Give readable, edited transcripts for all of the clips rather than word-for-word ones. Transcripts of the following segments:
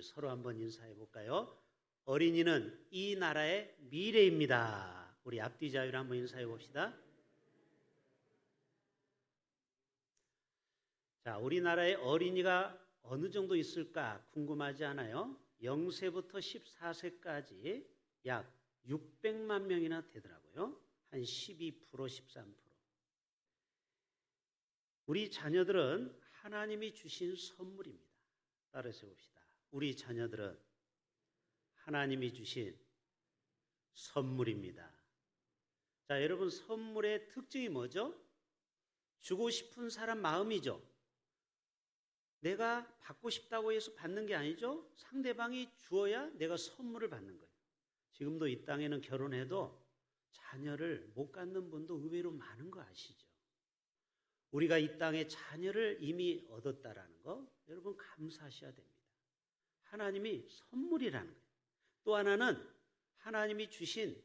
우리 서로 한번 인사해 볼까요? 어린이는 이 나라의 미래입니다. 우리 앞뒤 자유를 한번 인사해 봅시다. 자, 우리나라에 어린이가 어느 정도 있을까 궁금하지 않아요? 0세부터 14세까지 약 600만 명이나 되더라고요. 한 12%, 13%. 우리 자녀들은 하나님이 주신 선물입니다. 따라서 봅시다. 우리 자녀들은 하나님이 주신 선물입니다. 자, 여러분, 선물의 특징이 뭐죠? 주고 싶은 사람 마음이죠. 내가 받고 싶다고 해서 받는 게 아니죠. 상대방이 주어야 내가 선물을 받는 거예요. 지금도 이 땅에는 결혼해도 자녀를 못 갖는 분도 의외로 많은 거 아시죠? 우리가 이 땅에 자녀를 이미 얻었다라는 거 여러분 감사하셔야 됩니다. 하나님이 선물이라는 거예요. 또 하나는 하나님이 주신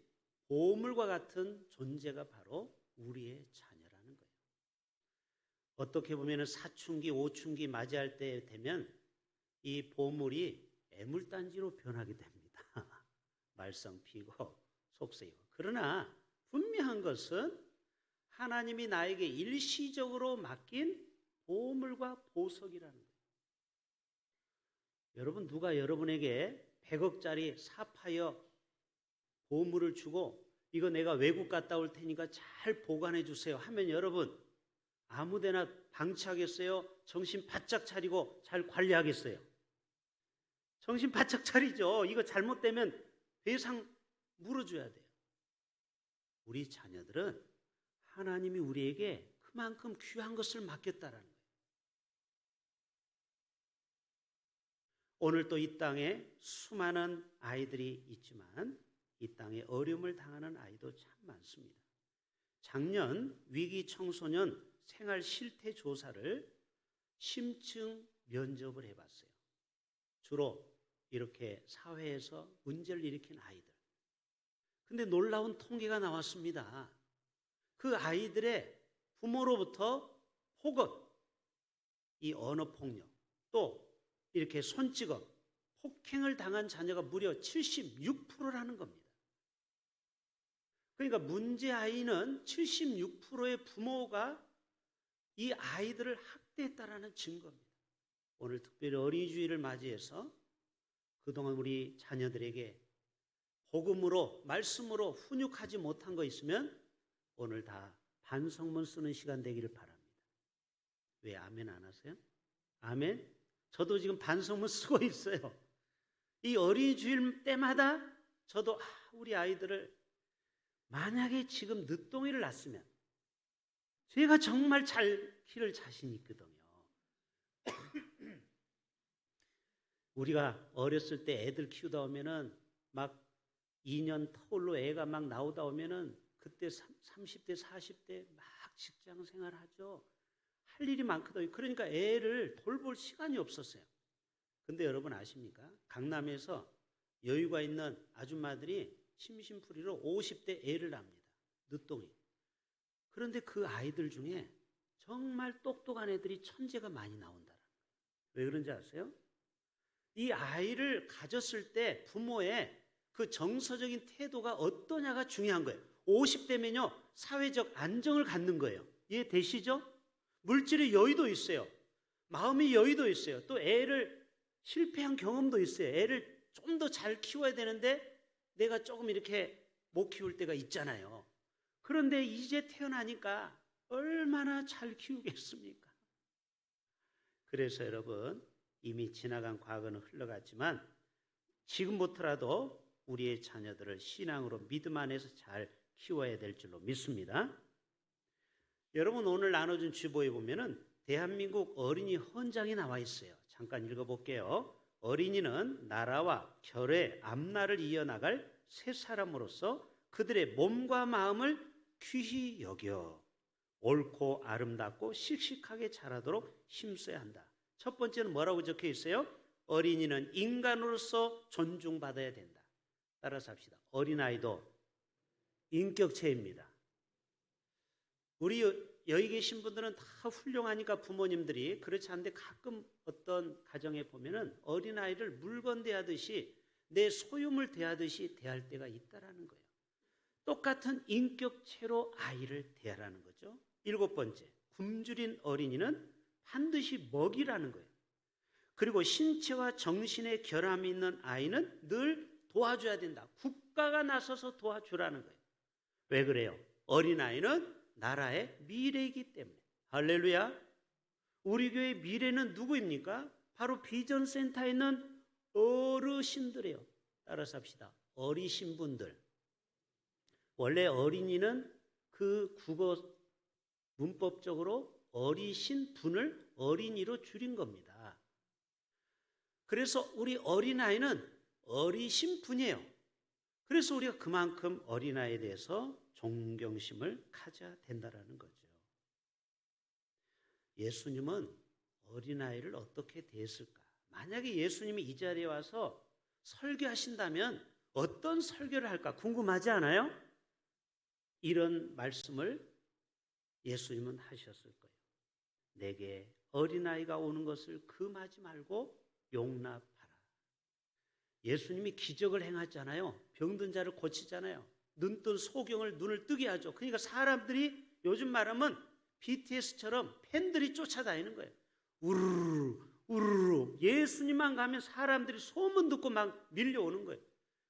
보물과 같은 존재가 바로 우리의 자녀라는 거예요. 어떻게 보면 사춘기, 오춘기 맞이할 때 되면 이 보물이 애물단지로 변하게 됩니다. 말썽 피고 속세이고. 그러나 분명한 것은 하나님이 나에게 일시적으로 맡긴 보물과 보석이라는 거예요. 여러분, 누가 여러분에게 100억짜리 사파이어 보물을 주고 이거 내가 외국 갔다 올 테니까 잘 보관해 주세요 하면 여러분 아무데나 방치하겠어요? 정신 바짝 차리고 잘 관리하겠어요? 정신 바짝 차리죠. 이거 잘못되면 배상 물어줘야 돼요. 우리 자녀들은 하나님이 우리에게 그만큼 귀한 것을 맡겼다라는 거예요. 오늘 또 이 땅에 수많은 아이들이 있지만 이 땅에 어려움을 당하는 아이도 참 많습니다. 작년 위기 청소년 생활 실태 조사를 심층 면접을 해봤어요. 주로 이렇게 사회에서 문제를 일으킨 아이들. 근데 놀라운 통계가 나왔습니다. 그 아이들의 부모로부터 폭언, 이 언어폭력, 또 이렇게 손찌검, 폭행을 당한 자녀가 무려 76%라는 겁니다. 그러니까 문제 아이는 76%의 부모가 이 아이들을 학대했다라는 증거입니다. 오늘 특별히 어린이주의를 맞이해서 그동안 우리 자녀들에게 복음으로, 말씀으로 훈육하지 못한 거 있으면 오늘 다 반성문 쓰는 시간 되기를 바랍니다. 왜 아멘 안 하세요? 아멘? 저도 지금 반성문 쓰고 있어요. 이 어린이주일 때마다 저도 우리 아이들을 만약에 지금 늦둥이를 낳았으면 제가 정말 잘 키울 자신이 있거든요. 우리가 어렸을 때 애들 키우다 오면은 막 2년 터울로 애가 막 나오다 오면은 그때 30대, 40대 막 직장 생활하죠. 할 일이 많거든요. 그러니까 애를 돌볼 시간이 없었어요. 근데 여러분 아십니까? 강남에서 여유가 있는 아줌마들이 심심풀이로 50대 애를 낳습니다. 늦둥이. 그런데 그 아이들 중에 정말 똑똑한 애들이 천재가 많이 나온다는 거예요. 왜 그런지 아세요? 이 아이를 가졌을 때 부모의 그 정서적인 태도가 어떠냐가 중요한 거예요. 50대면요 사회적 안정을 갖는 거예요. 이해되시죠? 물질의 여유도 있어요. 마음의 여유도 있어요. 또 애를 실패한 경험도 있어요. 애를 좀 더 잘 키워야 되는데 내가 조금 이렇게 못 키울 때가 있잖아요. 그런데 이제 태어나니까 얼마나 잘 키우겠습니까? 그래서 여러분 이미 지나간 과거는 흘러갔지만 지금부터라도 우리의 자녀들을 신앙으로 믿음 안에서 잘 키워야 될 줄로 믿습니다. 여러분 오늘 나눠준 주보에 보면은 대한민국 어린이 헌장이 나와 있어요. 잠깐 읽어볼게요. 어린이는 나라와 결의 앞날을 이어나갈 새 사람으로서 그들의 몸과 마음을 귀히 여겨 옳고 아름답고 씩씩하게 자라도록 힘써야 한다. 첫 번째는 뭐라고 적혀 있어요? 어린이는 인간으로서 존중받아야 된다. 따라서 합시다. 어린아이도 인격체입니다. 우리 여기 계신 분들은 다 훌륭하니까 부모님들이 그렇지 않은데 가끔 어떤 가정에 보면은 어린아이를 물건 대하듯이 내 소유물 대하듯이 대할 때가 있다라는 거예요. 똑같은 인격체로 아이를 대하라는 거죠. 7번째, 굶주린 어린이는 반드시 먹이라는 거예요. 그리고 신체와 정신의 결함이 있는 아이는 늘 도와줘야 된다. 국가가 나서서 도와주라는 거예요. 왜 그래요? 어린아이는 나라의 미래이기 때문에. 할렐루야. 우리 교회의 미래는 누구입니까? 바로 비전센터에 있는 어르신들이에요. 따라서 합시다. 어리신 분들. 원래 어린이는 그 국어 문법적으로 어리신 분을 어린이로 줄인 겁니다. 그래서 우리 어린아이는 어리신 분이에요. 그래서 우리가 그만큼 어린아이에 대해서 존경심을 가져야 된다는 거죠. 예수님은 어린아이를 어떻게 대했을까? 만약에 예수님이 이 자리에 와서 설교하신다면 어떤 설교를 할까 궁금하지 않아요? 이런 말씀을 예수님은 하셨을 거예요. 내게 어린아이가 오는 것을 금하지 말고 용납하라. 예수님이 기적을 행하잖아요. 병든 자를 고치잖아요. 눈뜬 소경을 눈을 뜨게 하죠. 그러니까 사람들이 요즘 말하면 BTS처럼 팬들이 쫓아다니는 거예요. 우르르 우르르. 예수님만 가면 사람들이 소문 듣고 막 밀려오는 거예요.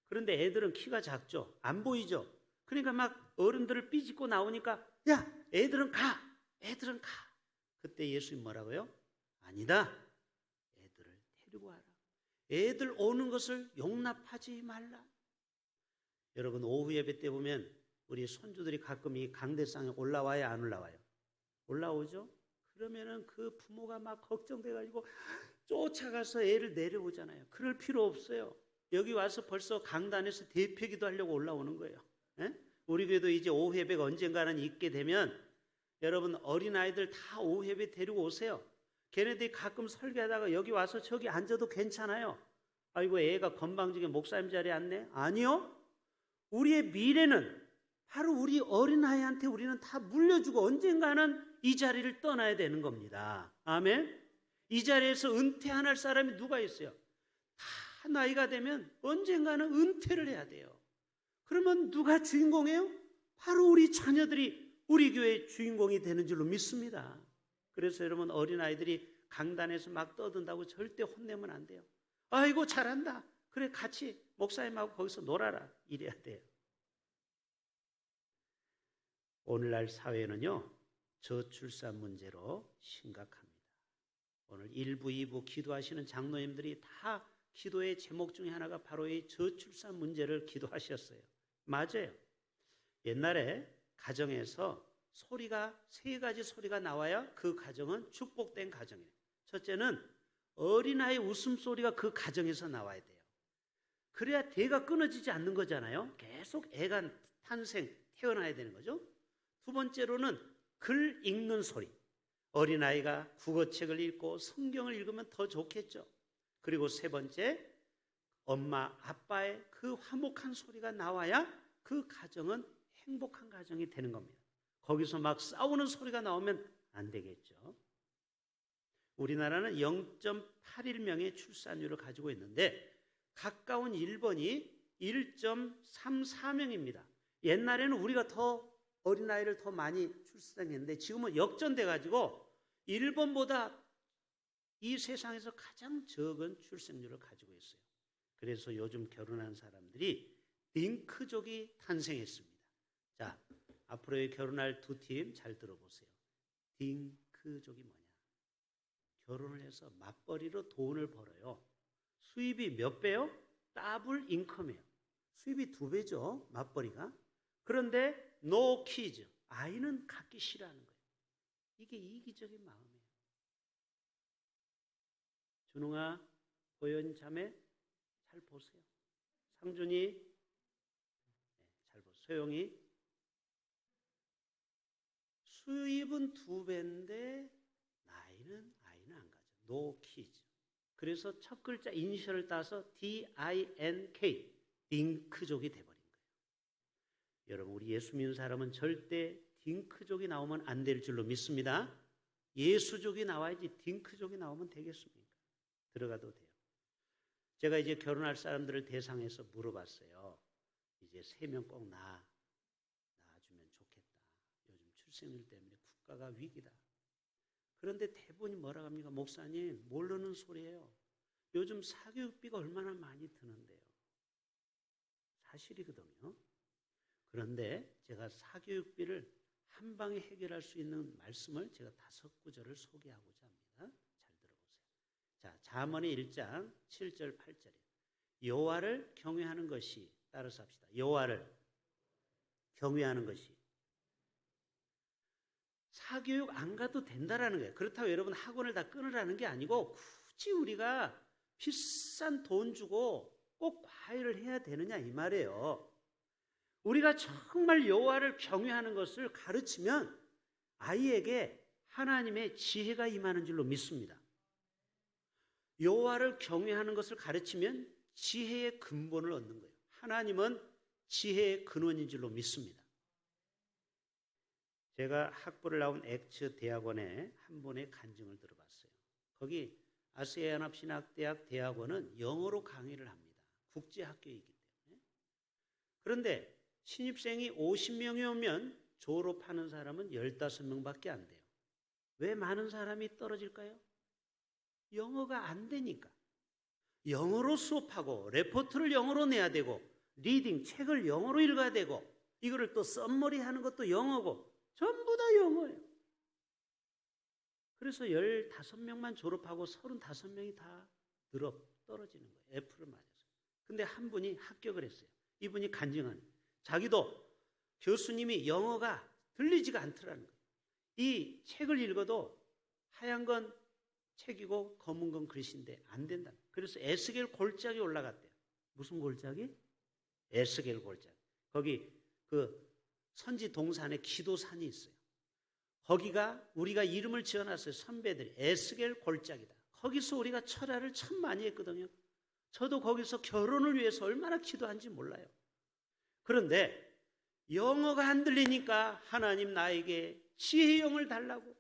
그런데 애들은 키가 작죠. 안 보이죠. 그러니까 막 어른들을 삐집고 나오니까 야 애들은 가. 애들은 가. 그때 예수님 뭐라고요? 아니다. 애들을 데리고 와라. 애들 오는 것을 용납하지 말라. 여러분 오후 예배 때 보면 우리 손주들이 가끔 이 강대상에 올라와야 안 올라와요? 올라오죠? 그러면은 그 부모가 막 걱정돼가지고 쫓아가서 애를 내려오잖아요. 그럴 필요 없어요. 여기 와서 벌써 강단에서 대표기도 하려고 올라오는 거예요. 에? 우리 교회도 이제 오후 예배가 언젠가는 있게 되면 여러분 어린아이들 다 오후 예배 데리고 오세요. 걔네들이 가끔 설교하다가 여기 와서 저기 앉아도 괜찮아요. 아이고 애가 건방지게 목사님 자리에 앉네? 아니요. 우리의 미래는 바로 우리 어린아이한테 우리는 다 물려주고 언젠가는 이 자리를 떠나야 되는 겁니다. 아멘. 이 자리에서 은퇴 안 할 사람이 누가 있어요? 다 나이가 되면 언젠가는 은퇴를 해야 돼요. 그러면 누가 주인공이에요? 바로 우리 자녀들이 우리 교회의 주인공이 되는 줄로 믿습니다. 그래서 여러분 어린아이들이 강단에서 막 떠든다고 절대 혼내면 안 돼요. 아이고 잘한다. 그래 같이 목사님하고 거기서 놀아라. 이래야 돼요. 오늘날 사회는요. 저출산 문제로 심각합니다. 오늘 1부, 2부 기도하시는 장로님들이 다 기도의 제목 중에 하나가 바로 이 저출산 문제를 기도하셨어요. 맞아요. 옛날에 가정에서 소리가 3가지 소리가 나와야 그 가정은 축복된 가정이에요. 첫째는 어린아이 웃음소리가 그 가정에서 나와야 돼요. 그래야 대가 끊어지지 않는 거잖아요. 계속 애가 태어나야 되는 거죠. 두 번째로는 글 읽는 소리. 어린아이가 국어책을 읽고 성경을 읽으면 더 좋겠죠. 그리고 세 번째, 엄마, 아빠의 그 화목한 소리가 나와야 그 가정은 행복한 가정이 되는 겁니다. 거기서 막 싸우는 소리가 나오면 안 되겠죠. 우리나라는 0.81명의 출산율을 가지고 있는데 가까운 일본이 1.34명입니다. 옛날에는 우리가 더 어린아이를 더 많이 출산했는데 지금은 역전돼 가지고 일본보다 이 세상에서 가장 적은 출생률을 가지고 있어요. 그래서 요즘 결혼한 사람들이 딩크족이 탄생했습니다. 자, 앞으로 결혼할 두 팀 잘 들어보세요. 딩크족이 뭐냐? 결혼을 해서 맞벌이로 돈을 벌어요. 수입이 몇 배요? 더블 인컴이에요. 수입이 2배죠, 맞벌이가. 그런데 no kids, 아이는 갖기 싫어하는 거예요. 이게 이기적인 마음이에요. 준웅아, 보현 자매 잘 보세요. 상준이 잘 보세요. 소영이 수입은 2배인데 아이는 안 가져. no kids. 그래서 첫 글자 이니셜을 따서 DINK, 딩크족이 돼버린 거예요. 여러분 우리 예수 믿는 사람은 절대 딩크족이 나오면 안 될 줄로 믿습니다. 예수족이 나와야지 딩크족이 나오면 되겠습니까? 들어가도 돼요. 제가 이제 결혼할 사람들을 대상해서 물어봤어요. 이제 3명 꼭 낳아주면 좋겠다. 요즘 출생률 때문에 국가가 위기다. 그런데 대부분이 뭐라고 합니까? 목사님, 모르는 소리예요. 요즘 사교육비가 얼마나 많이 드는데요. 사실이거든요. 그런데 제가 사교육비를 한 방에 해결할 수 있는 말씀을 제가 5구절을 소개하고자 합니다. 잘 들어보세요. 자, 잠언의 1장 7절 8절이에요. 여호와를 경외하는 것이, 따라서 합시다. 여호와를 경외하는 것이. 사교육 안 가도 된다라는 거예요. 그렇다고 여러분 학원을 다 끊으라는 게 아니고 굳이 우리가 비싼 돈 주고 꼭 과외를 해야 되느냐 이 말이에요. 우리가 정말 여호와를 경외하는 것을 가르치면 아이에게 하나님의 지혜가 임하는 줄로 믿습니다. 여호와를 경외하는 것을 가르치면 지혜의 근본을 얻는 거예요. 하나님은 지혜의 근원인 줄로 믿습니다. 제가 학부를 나온 엑츠 대학원에 한 분의 간증을 들어봤어요. 거기 아시아연합신학대학 대학원은 영어로 강의를 합니다. 국제학교이기 때문에. 그런데 신입생이 50명이 오면 졸업하는 사람은 15명밖에 안 돼요. 왜 많은 사람이 떨어질까요? 영어가 안 되니까. 영어로 수업하고 레포트를 영어로 내야 되고 리딩, 책을 영어로 읽어야 되고 이거를 또 썸머리 하는 것도 영어고 전부 다 영어예요. 그래서 15명만 졸업하고 35명이 다 떨어지는 거예요. F를 맞아서. 근데 한 분이 합격을 했어요. 이분이 간증하는 거예요. 자기도 교수님이 영어가 들리지가 않더라는 거예요. 이 책을 읽어도 하얀 건 책이고 검은 건 글씨인데 안 된다. 그래서 에스겔 골짜기 올라갔대요. 무슨 골짜기? 에스겔 골짜기. 거기 그 선지 동산에 기도산이 있어요. 거기가 우리가 이름을 지어놨어요. 선배들이 에스겔 골짜기다. 거기서 우리가 철야를 참 많이 했거든요. 저도 거기서 결혼을 위해서 얼마나 기도한지 몰라요. 그런데 영어가 안 들리니까 하나님 나에게 지혜의 영을 달라고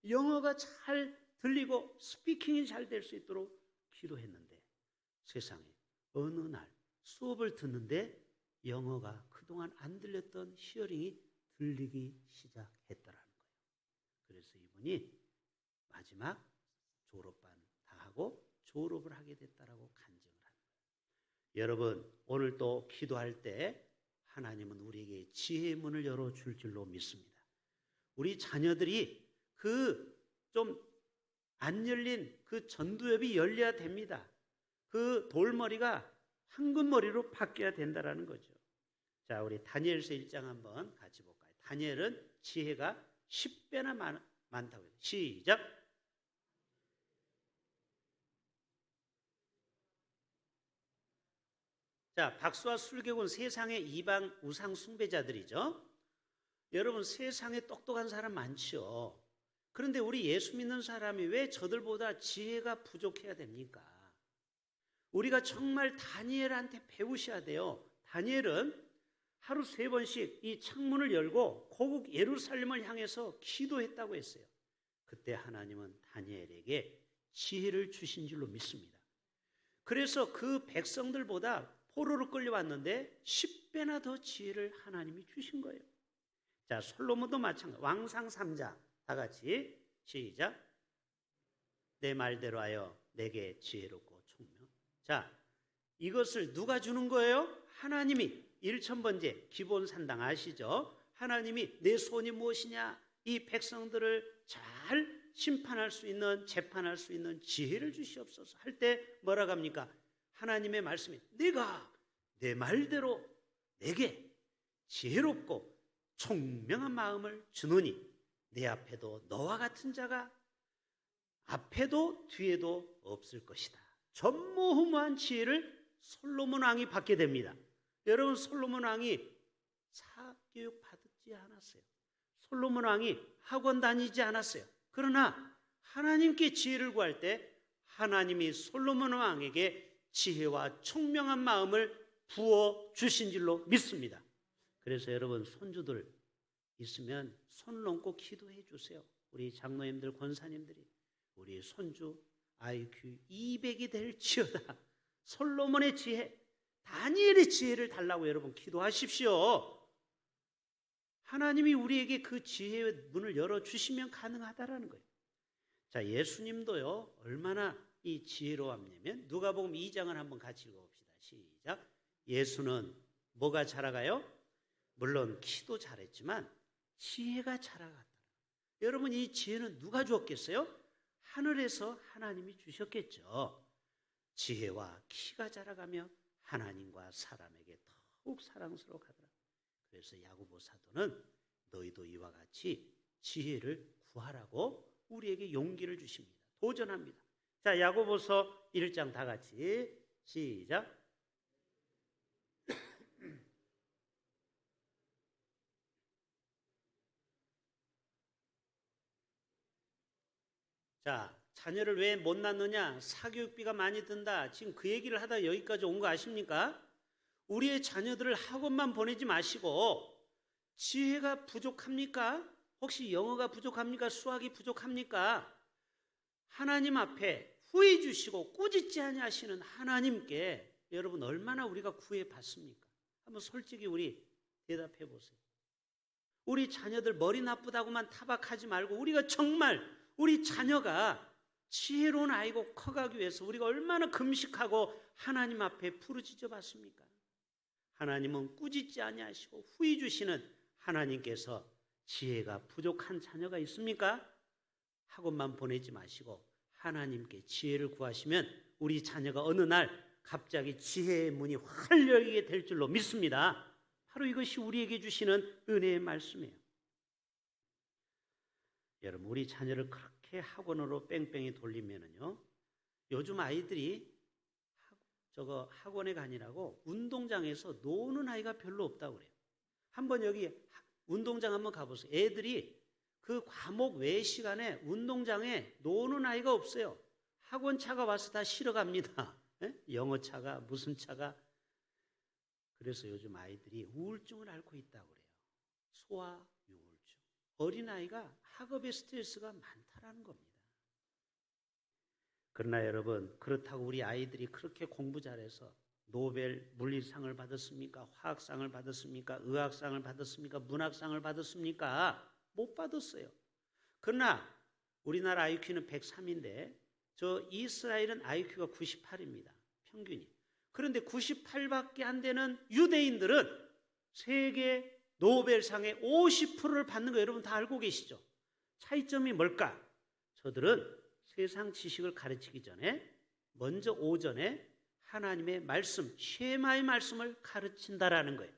영어가 잘 들리고 스피킹이 잘 될 수 있도록 기도했는데 세상에 어느 날 수업을 듣는데 영어가 그동안 안 들렸던 히어링이 들리기 시작했더라는 거예요. 그래서 이분이 마지막 졸업반 다 하고 졸업을 하게 됐다라고 간증을 하는 거예요. 여러분 오늘 또 기도할 때 하나님은 우리에게 지혜의 문을 열어줄 줄로 믿습니다. 우리 자녀들이 그 좀 안 열린 그 전두엽이 열려야 됩니다. 그 돌머리가 황금머리로 바뀌어야 된다라는 거죠. 자, 우리 다니엘서 1장 한번 같이 볼까요? 다니엘은 지혜가 10배나 많다고 해요. 시작! 자, 박수와 술객은 세상의 이방 우상 숭배자들이죠. 여러분 세상에 똑똑한 사람 많죠. 그런데 우리 예수 믿는 사람이 왜 저들보다 지혜가 부족해야 됩니까? 우리가 정말 다니엘한테 배우셔야 돼요. 다니엘은 하루 3번씩 이 창문을 열고 고국 예루살렘을 향해서 기도했다고 했어요. 그때 하나님은 다니엘에게 지혜를 주신 줄로 믿습니다. 그래서 그 백성들보다 포로로 끌려왔는데 10배나 더 지혜를 하나님이 주신 거예요. 자, 솔로몬도 마찬가지. 왕상 3장 다 같이 시작. 내 말대로 하여 내게 지혜롭고 총명. 자, 이것을 누가 주는 거예요? 하나님이. 1000번째 기본 산당 아시죠? 하나님이 내 소원이 무엇이냐? 이 백성들을 잘 심판할 수 있는, 재판할 수 있는 지혜를 주시옵소서 할 때 뭐라고 합니까? 하나님의 말씀이 내가 내 말대로 내게 지혜롭고 총명한 마음을 주노니 내 앞에도 너와 같은 자가 앞에도 뒤에도 없을 것이다. 전무후무한 지혜를 솔로몬 왕이 받게 됩니다. 여러분 솔로몬 왕이 사교육 받지 않았어요. 솔로몬 왕이 학원 다니지 않았어요. 그러나 하나님께 지혜를 구할 때 하나님이 솔로몬 왕에게 지혜와 총명한 마음을 부어 주신 줄로 믿습니다. 그래서 여러분 손주들 있으면 손 넘고 기도해 주세요. 우리 장로님들, 권사님들이 우리 손주 IQ 200이 될지어다. 솔로몬의 지혜, 다니엘의 지혜를 달라고 여러분 기도하십시오. 하나님이 우리에게 그 지혜의 문을 열어주시면 가능하다라는 거예요. 자, 예수님도요, 얼마나 이 지혜로웠냐면 누가복음 2장을 한번 같이 읽어봅시다. 시작. 예수는 뭐가 자라가요? 물론 키도 잘했지만 지혜가 자라갔다. 여러분, 이 지혜는 누가 주었겠어요? 하늘에서 하나님이 주셨겠죠. 지혜와 키가 자라가며 하나님과 사람에게 더욱 사랑스러워 가더라. 그래서 야고보 사도는 너희도 이와 같이 지혜를 구하라고 우리에게 용기를 주십니다. 도전합니다. 자, 야고보서 1장 다 같이 시작. 자, 자녀를 왜 못 낳느냐? 사교육비가 많이 든다. 지금 그 얘기를 하다 여기까지 온 거 아십니까? 우리의 자녀들을 학원만 보내지 마시고 지혜가 부족합니까? 혹시 영어가 부족합니까? 수학이 부족합니까? 하나님 앞에 후회 주시고 꾸짖지 아니하시는 하나님께 여러분 얼마나 우리가 구해 받습니까? 한번 솔직히 우리 대답해 보세요. 우리 자녀들 머리 나쁘다고만 타박하지 말고 우리가 정말 우리 자녀가 지혜로운 아이고 커가기 위해서 우리가 얼마나 금식하고 하나님 앞에 부르짖어 봤습니까? 하나님은 꾸짖지 아니하시고 후히 주시는 하나님께서 지혜가 부족한 자녀가 있습니까? 학원만 보내지 마시고 하나님께 지혜를 구하시면 우리 자녀가 어느 날 갑자기 지혜의 문이 활 열리게 될 줄로 믿습니다. 바로 이것이 우리에게 주시는 은혜의 말씀이에요. 여러분, 우리 자녀를 그렇게 학원으로 뺑뺑이 돌리면은요, 요즘 아이들이 학원에 가니라고 운동장에서 노는 아이가 별로 없다고 그래요. 한번 여기 운동장 한번 가보세요. 애들이 그 과목 외 시간에 운동장에 노는 아이가 없어요. 학원 차가 와서 다 실어 갑니다. 영어 차가, 무슨 차가. 그래서 요즘 아이들이 우울증을 앓고 있다고 그래요. 소아 우울증. 어린아이가 학업의 스트레스가 많다라는 겁니다. 그러나 여러분, 그렇다고 우리 아이들이 그렇게 공부 잘해서 노벨 물리상을 받았습니까? 화학상을 받았습니까? 의학상을 받았습니까? 문학상을 받았습니까? 못 받았어요. 그러나 우리나라 IQ는 103인데 저 이스라엘은 IQ가 98입니다. 평균이. 그런데 98밖에 안 되는 유대인들은 세계 노벨상의 50%를 받는 거 여러분 다 알고 계시죠? 차이점이 뭘까? 저들은 세상 지식을 가르치기 전에 먼저 오전에 하나님의 말씀, 쉐마의 말씀을 가르친다라는 거예요.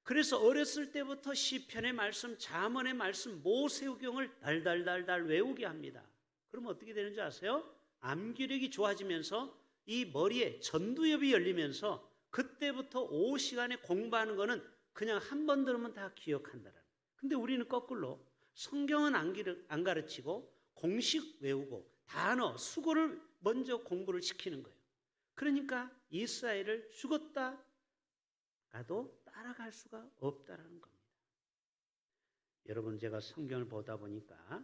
그래서 어렸을 때부터 시편의 말씀, 잠언의 말씀, 모세오경을 달달달달 외우게 합니다. 그러면 어떻게 되는 줄 아세요? 암기력이 좋아지면서 이 머리에 전두엽이 열리면서 그때부터 오후 시간에 공부하는 거는 그냥 한 번 들으면 다 기억한다라는 거예요. 근데 우리는 거꾸로 성경은 안 가르치고 공식 외우고 단어, 수고를 먼저 공부를 시키는 거예요. 그러니까 이스라엘을 죽었다 가도 따라갈 수가 없다라는 겁니다. 여러분, 제가 성경을 보다 보니까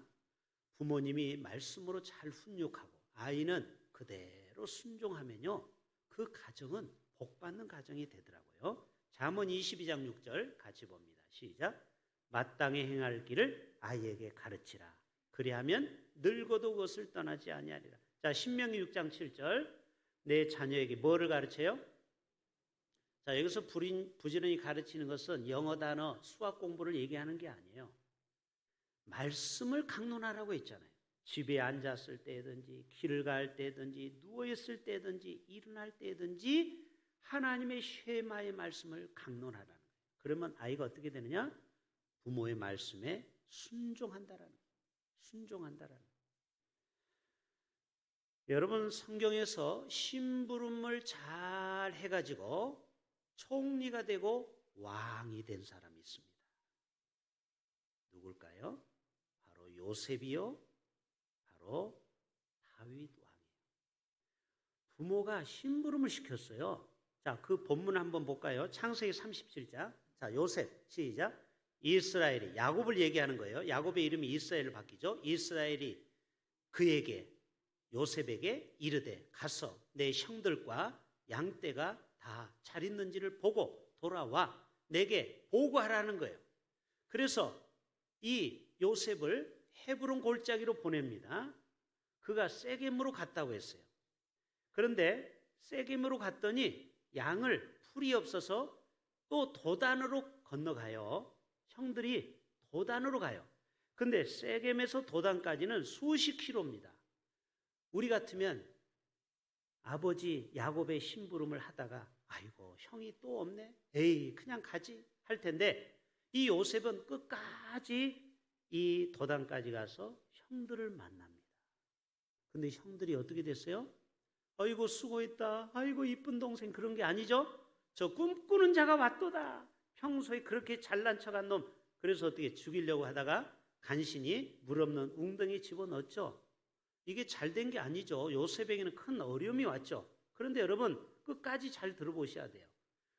부모님이 말씀으로 잘 훈육하고 아이는 그대로 순종하면요, 그 가정은 복받는 가정이 되더라고요. 잠언 22장 6절 같이 봅니다. 시작. 마땅히 행할 길을 아이에게 가르치라. 그리하면 늙어도 그것을 떠나지 아니하리라. 자, 신명기 6장 7절. 내 자녀에게 뭐를 가르쳐요? 자, 여기서 부지런히 가르치는 것은 영어 단어, 수학 공부를 얘기하는 게 아니에요. 말씀을 강론하라고 했잖아요. 집에 앉았을 때든지 길을 갈 때든지 누워있을 때든지 일어날 때든지 하나님의 쉐마의 말씀을 강론하라는 거예요. 그러면 아이가 어떻게 되느냐? 부모의 말씀에 순종한다라는 거예요. 순종한다라는 거예요. 여러분, 성경에서 심부름을 잘 해가지고 총리가 되고 왕이 된 사람이 있습니다. 누굴까요? 바로 요셉이요. 바로 다윗 왕이에요. 부모가 심부름을 시켰어요. 자, 그 본문 한번 볼까요? 창세기 37장. 자, 요셉 시작. 이스라엘이 야곱을 얘기하는 거예요. 야곱의 이름이 이스라엘로 바뀌죠. 이스라엘이 그에게 요셉에게 이르되 가서 내 형들과 양떼가 다 잘 있는지를 보고 돌아와 내게 보고하라는 거예요. 그래서 이 요셉을 헤브론 골짜기로 보냅니다. 그가 세겜으로 갔다고 했어요. 그런데 세겜으로 갔더니 양을 풀이 없어서 또 도단으로 건너가요. 형들이 도단으로 가요. 근데 세겜에서 도단까지는 수십 킬로입니다. 우리 같으면 아버지 야곱의 심부름을 하다가 아이고 형이 또 없네. 에이 그냥 가지 할 텐데 이 요셉은 끝까지 이 도단까지 가서 형들을 만납니다. 근데 형들이 어떻게 됐어요? 아이고 수고했다. 아이고 이쁜 동생 그런 게 아니죠. 저 꿈꾸는 자가 왔도다. 평소에 그렇게 잘난 척한 놈. 그래서 어떻게 죽이려고 하다가 간신히 물 없는 웅덩이 집어넣었죠. 이게 잘된 게 아니죠. 요셉에게는 큰 어려움이 왔죠. 그런데 여러분 끝까지 잘 들어보셔야 돼요.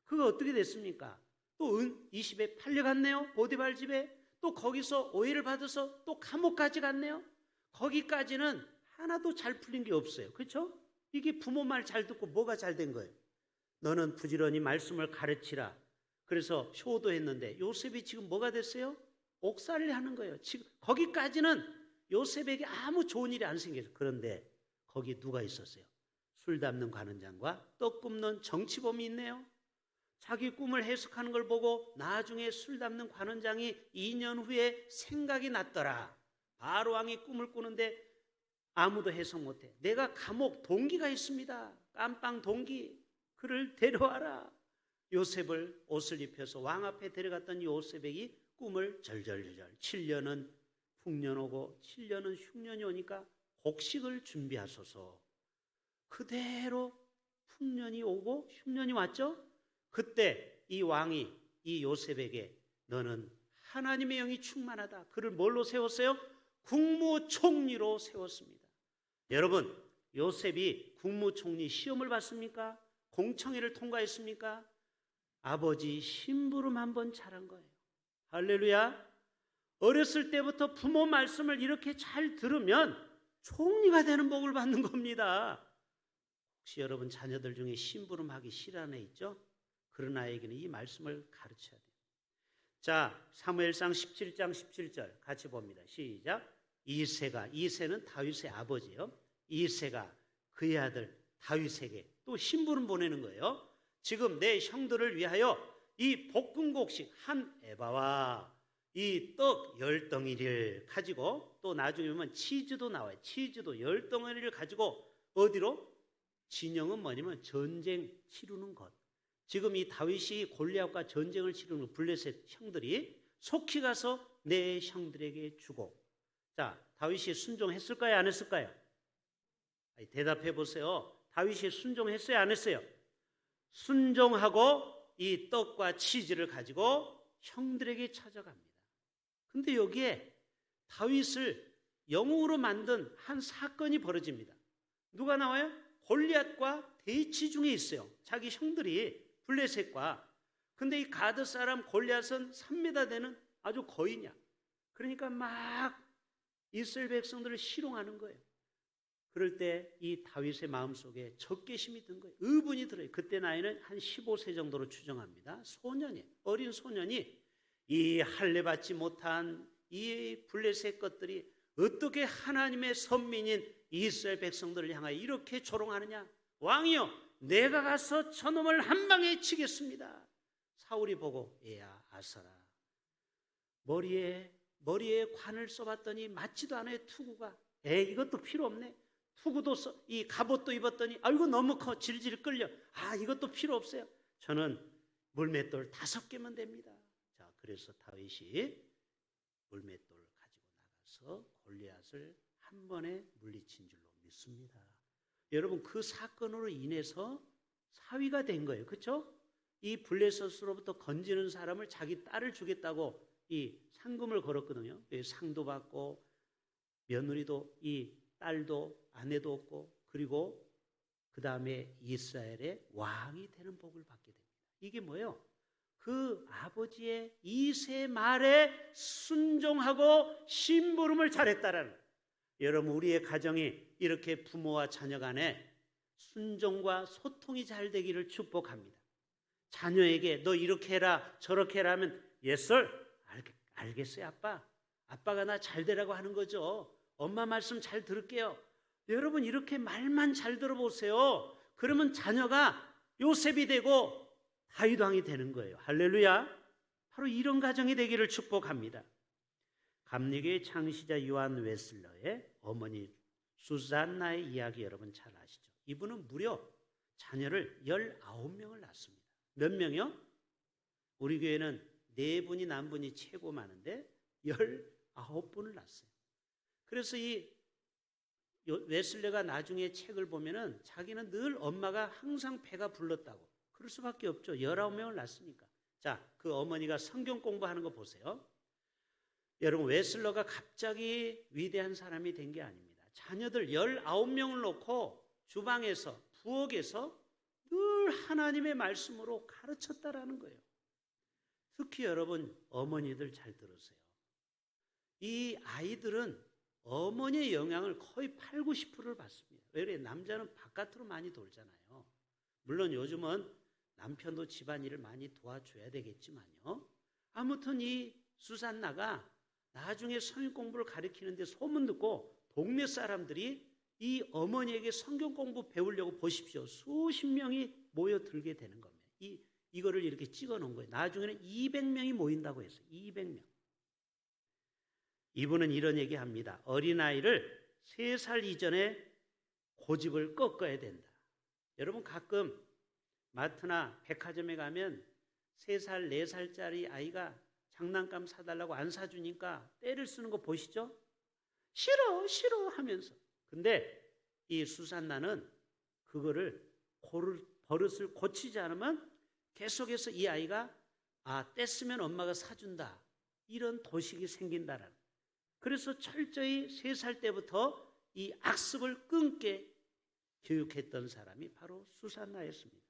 그거 어떻게 됐습니까? 또 20에 팔려갔네요. 보디발 집에. 또 거기서 오해를 받아서 또 감옥까지 갔네요. 거기까지는 하나도 잘 풀린 게 없어요. 그렇죠? 이게 부모 말 잘 듣고 뭐가 잘 된 거예요? 너는 부지런히 말씀을 가르치라. 그래서 효도했는데 요셉이 지금 뭐가 됐어요? 옥살이 하는 거예요. 지금 거기까지는 요셉에게 아무 좋은 일이 안 생겼어요. 그런데 거기 누가 있었어요? 술 담는 관원장과 떡 굽는 정치범이 있네요. 자기 꿈을 해석하는 걸 보고 나중에 술 담는 관원장이 2년 후에 생각이 났더라. 바로 왕이 꿈을 꾸는데 아무도 해석 못해. 내가 감옥 동기가 있습니다. 깜빵 동기. 그를 데려와라. 요셉을 옷을 입혀서 왕 앞에 데려갔던 요셉에게 꿈을 절절절절 7년은 풍년 오고 7년은 흉년이 오니까 곡식을 준비하소서. 그대로 풍년이 오고 흉년이 왔죠. 그때 이 왕이 이 요셉에게 너는 하나님의 영이 충만하다. 그를 뭘로 세웠어요? 국무총리로 세웠습니다. 여러분 요셉이 국무총리 시험을 봤습니까? 공청회를 통과했습니까? 아버지 심부름 한번 잘한 거예요. 할렐루야. 어렸을 때부터 부모 말씀을 이렇게 잘 들으면 총리가 되는 복을 받는 겁니다. 혹시 여러분 자녀들 중에 심부름하기 싫어하는 애 있죠? 그런 아이에게는 이 말씀을 가르쳐야 돼요. 자, 사무엘상 17장 17절 같이 봅니다. 시작. 이새는 다윗의 아버지예요. 이새가 그의 아들 다윗에게 또 심부름 보내는 거예요. 지금 내 형들을 위하여 이 볶음곡식 한 에바와 이 떡 10덩이를 가지고 또 나중에 보면 치즈도 나와요. 치즈도 10덩이를 가지고 어디로? 진영은 뭐냐면 전쟁 치르는 것. 지금 이 다윗이 골리앗과 전쟁을 치르는 블레셋 형들이 속히 가서 내 형들에게 주고. 자, 다윗이 순종했을까요? 안 했을까요? 대답해 보세요. 다윗이 순종했어요? 안 했어요? 순종하고 이 떡과 치즈를 가지고 형들에게 찾아갑니다. 근데 여기에 다윗을 영웅으로 만든 한 사건이 벌어집니다. 누가 나와요? 골리앗과 대치 중에 있어요. 자기 형들이 블레셋과. 근데 이 가드 사람 골리앗은 3m 되는 아주 거인이야. 그러니까 막 이스라엘 백성들을 희롱하는 거예요. 그럴 때 이 다윗의 마음속에 적개심이 든 거예요. 의분이 들어요. 그때 나이는 한 15세 정도로 추정합니다. 소년이, 어린 소년이 이 할례 받지 못한 이 블레셋 것들이 어떻게 하나님의 선민인 이스라엘 백성들을 향하여 이렇게 조롱하느냐. 왕이여, 내가 가서 저놈을 한 방에 치겠습니다. 사울이 보고 얘야 아서라. 머리에 관을 써봤더니 맞지도 않아요. 투구가. 이것도 필요 없네. 투구도 이 갑옷도 입었더니 아이고 너무 커 질질 끌려. 이것도 필요 없어요. 저는 물맷돌 5개면 됩니다. 자, 그래서 다윗이 물맷돌을 가지고 나가서 골리앗을 한 번에 물리친 줄로 믿습니다. 여러분 그 사건으로 인해서 사위가 된 거예요. 그렇죠? 이 블레셋으로부터 건지는 사람을 자기 딸을 주겠다고 이 상금을 걸었거든요. 상도 받고 며느리도 이 딸도 아내도 없고 그리고 그 다음에 이스라엘의 왕이 되는 복을 받게 됩니다. 이게 뭐예요? 그 그 아버지의 이세 말에 순종하고 심부름을 잘했다라는 거예요. 여러분, 우리의 가정이 이렇게 부모와 자녀 간에 순종과 소통이 잘 되기를 축복합니다. 자녀에게 너 이렇게 해라 저렇게 해라 하면 yes sir, 알겠어요 아빠. 아빠가 나 잘 되라고 하는 거죠. 엄마 말씀 잘 들을게요. 여러분, 이렇게 말만 잘 들어보세요. 그러면 자녀가 요셉이 되고 다윗 왕이 되는 거예요. 할렐루야. 바로 이런 가정이 되기를 축복합니다. 감리교의 창시자 요한 웨슬러의 어머니 수산나의 이야기 여러분 잘 아시죠? 이분은 무려 자녀를 19명을 낳습니다. 몇 명이요? 우리 교회는 4분이 남분이 최고 많은데 19분을 낳았어요. 그래서 이 웨슬레가 나중에 책을 보면은 자기는 늘 엄마가 항상 배가 불렀다고. 그럴 수밖에 없죠. 19명을 낳았으니까. 자, 그 어머니가 성경 공부하는 거 보세요. 여러분, 웨슬러가 갑자기 위대한 사람이 된 게 아닙니다. 자녀들 19명을 놓고 주방에서 부엌에서 늘 하나님의 말씀으로 가르쳤다라는 거예요. 특히 여러분, 어머니들 잘 들으세요. 이 아이들은 어머니의 영향을 거의 8, 90%를 받습니다. 왜 그래? 남자는 바깥으로 많이 돌잖아요. 물론 요즘은 남편도 집안일을 많이 도와줘야 되겠지만요. 아무튼 이 수산나가 나중에 성경 공부를 가르치는데 소문 듣고 동네 사람들이 이 어머니에게 성경 공부 배우려고 보십시오. 수십 명이 모여들게 되는 겁니다. 이거를 이렇게 찍어 놓은 거예요. 나중에는 200명이 모인다고 했어요. 200명. 이분은 이런 얘기 합니다. 어린아이를 3살 이전에 고집을 꺾어야 된다. 여러분, 가끔 마트나 백화점에 가면 3살, 4살짜리 아이가 장난감 사달라고 안 사주니까 때를 쓰는 거 보시죠? 싫어, 싫어 하면서. 근데 이 수산나는 그거를 버릇을 고치지 않으면 계속해서 이 아이가 떼쓰면 엄마가 사준다. 이런 도식이 생긴다라는. 그래서 철저히 3살 때부터 이 악습을 끊게 교육했던 사람이 바로 수산나였습니다.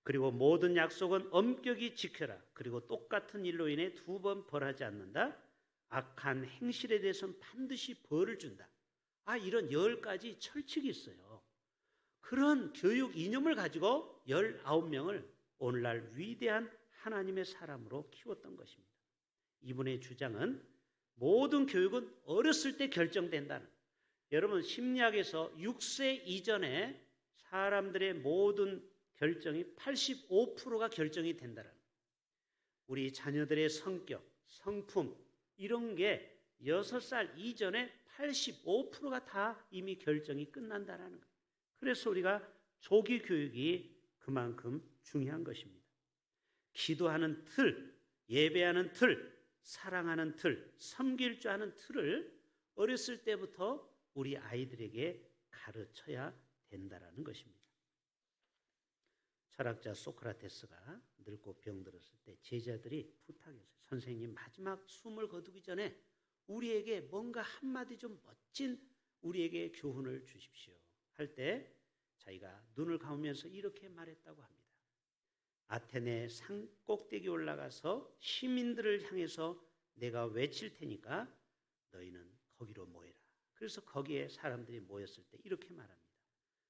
그리고 모든 약속은 엄격히 지켜라. 그리고 똑같은 일로 인해 2번 벌하지 않는다. 악한 행실에 대해서는 반드시 벌을 준다. 이런 10가지 철칙이 있어요. 그런 교육 이념을 가지고 19명을 오늘날 위대한 하나님의 사람으로 키웠던 것입니다. 이분의 주장은 모든 교육은 어렸을 때 결정된다는. 여러분, 심리학에서 6세 이전에 사람들의 모든 결정이 85%가 결정이 된다는. 우리 자녀들의 성격, 성품 이런 게 6살 이전에 85%가 다 이미 결정이 끝난다는 거예요. 그래서 우리가 조기 교육이 그만큼 중요한 것입니다. 기도하는 틀, 예배하는 틀, 사랑하는 틀, 섬길 줄 아는 틀을 어렸을 때부터 우리 아이들에게 가르쳐야 된다는 것입니다. 철학자 소크라테스가 늙고 병들었을 때 제자들이 부탁했어요. 선생님, 마지막 숨을 거두기 전에 우리에게 뭔가 한마디 좀 멋진 우리에게 교훈을 주십시오. 할 때 자기가 눈을 감으면서 이렇게 말했다고 합니다. 아테네 산 꼭대기 올라가서 시민들을 향해서 내가 외칠 테니까 너희는 거기로 모여라. 그래서 거기에 사람들이 모였을 때 이렇게 말합니다.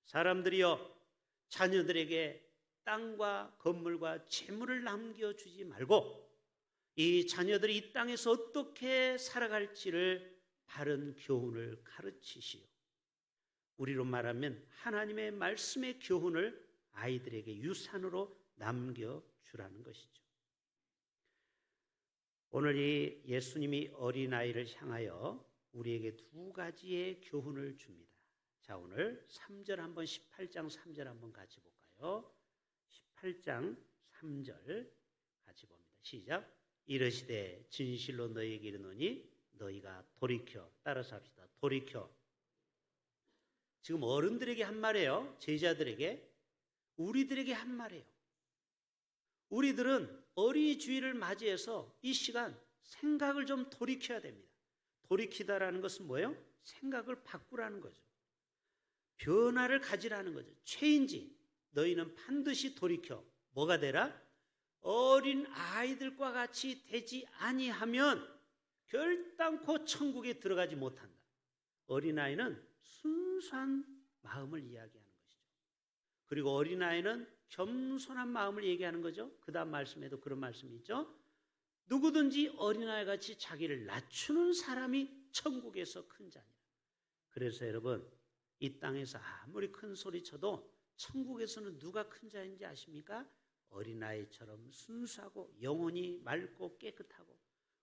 사람들이여, 자녀들에게 땅과 건물과 재물을 남겨주지 말고 이 자녀들이 이 땅에서 어떻게 살아갈지를 바른 교훈을 가르치시오. 우리로 말하면 하나님의 말씀의 교훈을 아이들에게 유산으로 남겨주라는 것이죠. 오늘 이 예수님이 어린아이를 향하여 우리에게 2가지의 교훈을 줍니다. 자, 오늘 3절 한번 18장 3절 한번 같이 볼까요? 18장 3절 같이 봅니다. 시작. 이르시되 진실로 너희에게 이르노니 너희가 돌이켜. 따라서 합시다. 돌이켜. 지금 어른들에게 한 말이에요. 제자들에게. 우리들에게 한 말이에요. 우리들은 어린이 주일을 맞이해서 이 시간 생각을 좀 돌이켜야 됩니다. 돌이키다라는 것은 뭐예요? 생각을 바꾸라는 거죠. 변화를 가지라는 거죠. 체인지. 너희는 반드시 돌이켜. 뭐가 되라? 어린 아이들과 같이 되지 아니하면 결단코 천국에 들어가지 못한다. 어린아이는 순수한 마음을 이야기하는 것이죠. 그리고 어린아이는 겸손한 마음을 얘기하는 거죠. 그 다음 말씀에도 그런 말씀이 있죠. 누구든지 어린아이같이 자기를 낮추는 사람이 천국에서 큰 자니라. 그래서 여러분, 이 땅에서 아무리 큰 소리 쳐도 천국에서는 누가 큰 자인지 아십니까? 어린아이처럼 순수하고 영혼이 맑고 깨끗하고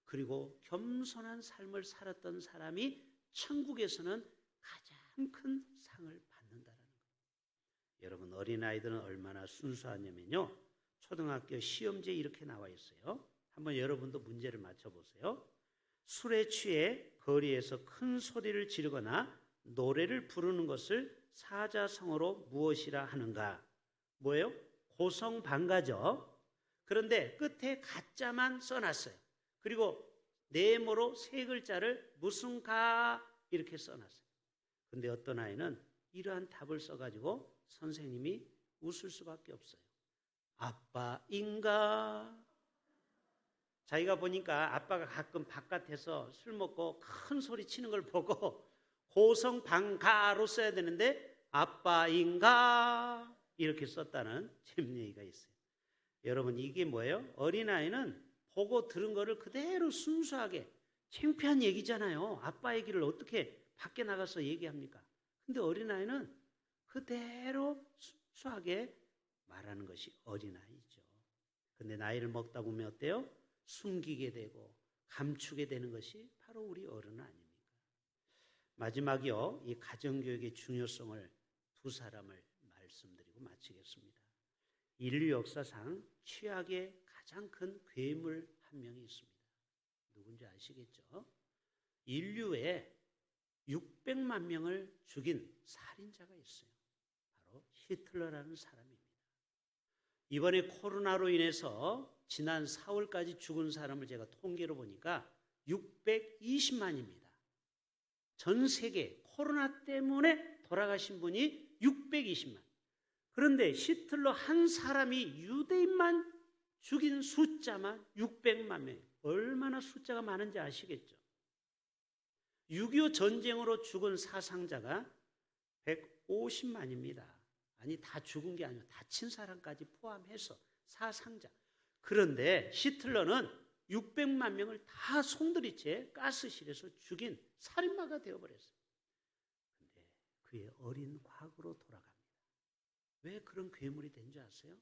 그리고 겸손한 삶을 살았던 사람이 천국에서는 가장 큰 상을 받는다라는 거예요. 여러분, 어린아이들은 얼마나 순수하냐면요, 초등학교 시험지에 이렇게 나와 있어요. 한번 여러분도 문제를 맞춰보세요. 술에 취해 거리에서 큰 소리를 지르거나 노래를 부르는 것을 사자성어로 무엇이라 하는가? 뭐예요? 고성방가죠. 그런데 끝에 가짜만 써놨어요. 그리고 네모로 세 글자를 무슨 가 이렇게 써놨어요. 근데 어떤 아이는 이러한 답을 써가지고 선생님이 웃을 수밖에 없어요. 아빠인가? 자기가 보니까 아빠가 가끔 바깥에서 술 먹고 큰 소리 치는 걸 보고 고성방가로 써야 되는데 아빠인가? 이렇게 썼다는 재밌는 얘기가 있어요. 여러분, 이게 뭐예요? 어린아이는 보고 들은 거를 그대로 순수하게, 창피한 얘기잖아요. 아빠 얘기를 어떻게 밖에 나가서 얘기합니까? 근데 어린아이는 그대로 순수하게 말하는 것이 어린아이죠. 근데 나이를 먹다 보면 어때요? 숨기게 되고 감추게 되는 것이 바로 우리 어른 아닙니까? 마지막이요, 이 가정교육의 중요성을 두 사람을 말씀드리고 마치겠습니다. 인류 역사상 최악의 가장 큰 괴물 한 명이 있습니다. 누군지 아시겠죠? 인류에 600만 명을 죽인 살인자가 있어요. 바로 히틀러라는 사람입니다. 이번에 코로나로 인해서 지난 4월까지 죽은 사람을 제가 통계로 보니까 620만입니다. 전 세계 코로나 때문에 돌아가신 분이 620만. 그런데 히틀러 한 사람이 유대인만 죽인 숫자만 600만 명. 얼마나 숫자가 많은지 아시겠죠? 6.25 전쟁으로 죽은 사상자가 150만입니다. 아니, 다 죽은 게 아니고 다친 사람까지 포함해서 사상자. 그런데 히틀러는 600만 명을 다 송두리째 가스실에서 죽인 살인마가 되어버렸어요. 그런데 그의 어린 과거로 돌아갑니다. 왜 그런 괴물이 된 줄 아세요?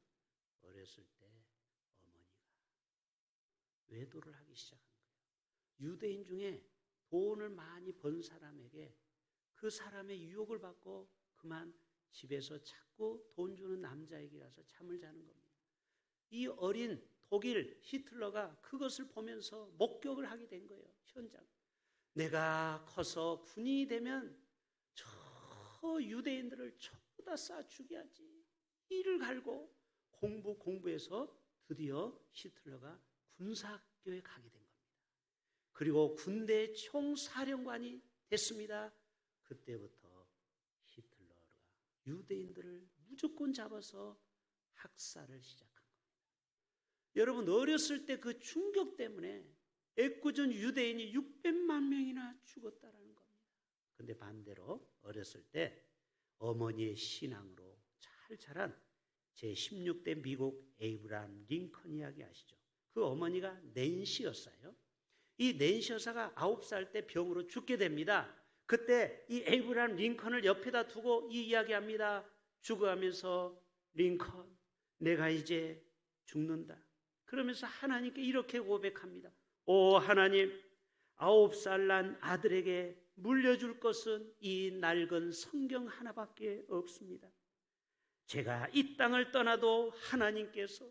어렸을 때 어머니가 외도를 하기 시작한 거예요. 유대인 중에 돈을 많이 번 사람에게 그 사람의 유혹을 받고 그만 집에서 자꾸 돈 주는 남자에게 가서 잠을 자는 겁니다. 이 어린 독일 히틀러가 그것을 보면서 목격을 하게 된 거예요. 현장. 내가 커서 군인이 되면 저 유대인들을 전부 다 쏴 죽여야지. 이를 갈고 공부해서 드디어 히틀러가 군사학교에 가게 된 겁니다. 그리고 군대 총사령관이 됐습니다. 그때부터 히틀러가 유대인들을 무조건 잡아서 학살을 시작한 겁니다. 여러분, 어렸을 때 그 충격 때문에 애꿎은 유대인이 600만 명이나 죽었다라는 겁니다. 그런데 반대로 어렸을 때 어머니의 신앙으로 잘 자란 제16대 미국 에이브라함 링컨 이야기 아시죠? 그 어머니가 낸시였어요. 이 낸시 여사가 9살 때 병으로 죽게 됩니다. 그때 이 에이브라함 링컨을 옆에다 두고 이 이야기합니다. 죽어가면서 링컨, 내가 이제 죽는다. 그러면서 하나님께 이렇게 고백합니다. 오 하나님, 9살 난 아들에게 물려줄 것은 이 낡은 성경 하나밖에 없습니다. 제가 이 땅을 떠나도 하나님께서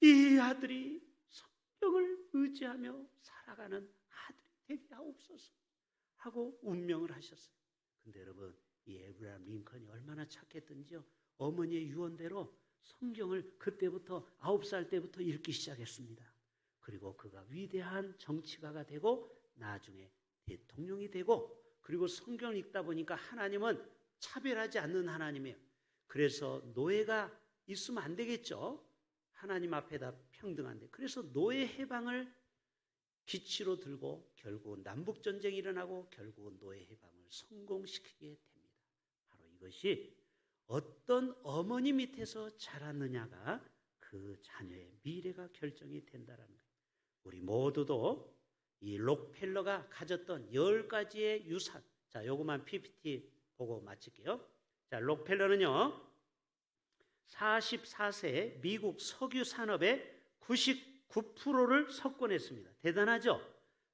이 아들이 성경을 의지하며 살아가는 아들이 되게 하옵소서 하고 운명을 하셨어요. 근데 여러분, 이 에이브라함 링컨이 얼마나 착했던지요. 어머니의 유언대로 성경을 그때부터 9살 때부터 읽기 시작했습니다. 그리고 그가 위대한 정치가가 되고 나중에 대통령이 되고, 그리고 성경을 읽다 보니까 하나님은 차별하지 않는 하나님이에요. 그래서 노예가 있으면 안 되겠죠. 하나님 앞에 다 평등한데, 그래서 노예 해방을 기치로 들고 결국은 남북전쟁이 일어나고 결국은 노예 해방을 성공시키게 됩니다. 바로 이것이 어떤 어머니 밑에서 자랐느냐가 그 자녀의 미래가 결정이 된다는 거예요. 우리 모두도 이 록펠러가 가졌던 10가지의 유산, 자, 요것만 PPT 보고 마칠게요. 자, 록펠러는요, 44세 미국 석유 산업의 99%를 석권했습니다. 대단하죠?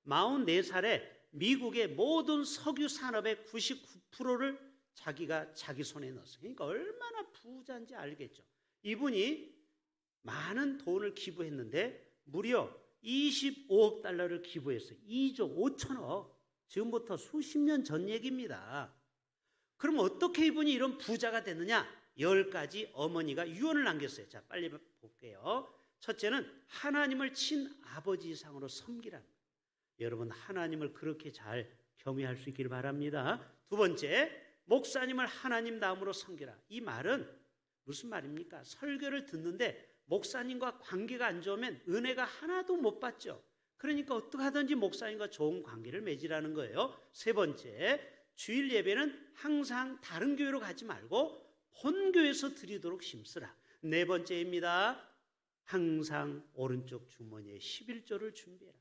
44살에 미국의 모든 석유 산업의 99%를 자기가 자기 손에 넣었어요. 그러니까 얼마나 부자인지 알겠죠? 이분이 많은 돈을 기부했는데 무려 25억 달러를 기부했어요. 2조 5천억. 지금부터 수십 년 전 얘기입니다. 그럼 어떻게 이분이 이런 부자가 됐느냐? 10가지 어머니가 유언을 남겼어요. 자, 빨리 볼게요. 첫째는 하나님을 친아버지 이상으로 섬기라는 거예요. 여러분, 하나님을 그렇게 잘 경외할 수 있기를 바랍니다. 두 번째, 목사님을 하나님 다음으로 섬기라. 이 말은 무슨 말입니까? 설교를 듣는데 목사님과 관계가 안 좋으면 은혜가 하나도 못 받죠. 그러니까 어떻게 하든지 목사님과 좋은 관계를 맺으라는 거예요. 세 번째, 주일 예배는 항상 다른 교회로 가지 말고 본교회에서 드리도록 힘쓰라. 네 번째입니다. 항상 오른쪽 주머니에 11조를 준비해라.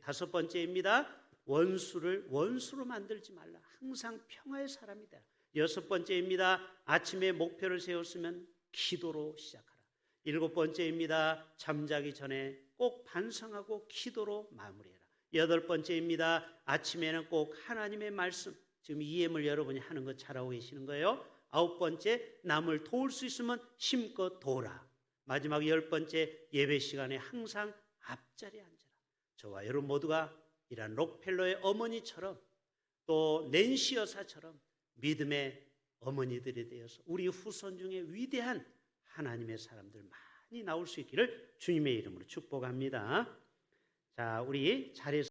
다섯 번째입니다. 원수를 원수로 만들지 말라. 항상 평화의 사람이 되라. 여섯 번째입니다. 아침에 목표를 세웠으면 기도로 시작하라. 일곱 번째입니다. 잠자기 전에 꼭 반성하고 기도로 마무리해라. 여덟 번째입니다. 아침에는 꼭 하나님의 말씀, 지금 EM을 여러분이 하는 거 잘하고 계시는 거예요. 아홉 번째, 남을 도울 수 있으면 힘껏 도우라. 마지막 열 번째, 예배 시간에 항상 앞자리에 앉아라. 저와 여러분 모두가 이런 록펠러의 어머니처럼 또 낸시 여사처럼 믿음의 어머니들이 되어서 우리 후손 중에 위대한 하나님의 사람들 많이 나올 수 있기를 주님의 이름으로 축복합니다. 자, 우리 자리에서